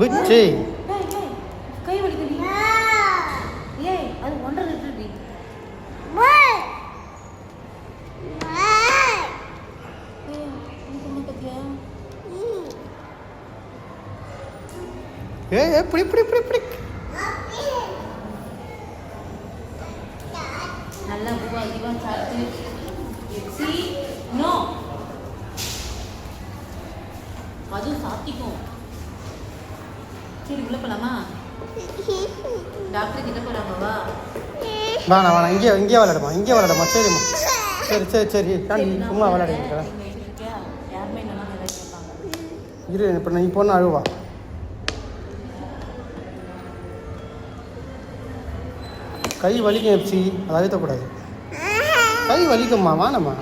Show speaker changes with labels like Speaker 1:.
Speaker 1: விச்சு
Speaker 2: கை வலிக்குது. ஏய் அது 1.5 லிட்டர் டி.
Speaker 1: இப்படி இப்படி இப்படி இப்படி
Speaker 2: நல்லா பூவா அதிகமாக சாப்பிட்டு சி நோ அதுவும் சாப்பிட்டிக்கும். சரி உள்ள போலாமா? டாக்டர் கிட்ட போறாங்கவா?
Speaker 1: வேணாம் வேணாம், இங்கே விளையாடுமா, இங்கே விளையாடுமா. சரிம்மா, சரி சரி சரி சும்மா விளையாடுங்க.
Speaker 2: யாருமே என்னன்னா நிறைய கேட்பாங்க.
Speaker 1: இரு, இப்போ நீ பொண்ணு அழுவா. கை வலிக்கும் எப்சி, அதை அழுத்தக்கூடாது. கை வலிக்கும்மா, வானம்மா.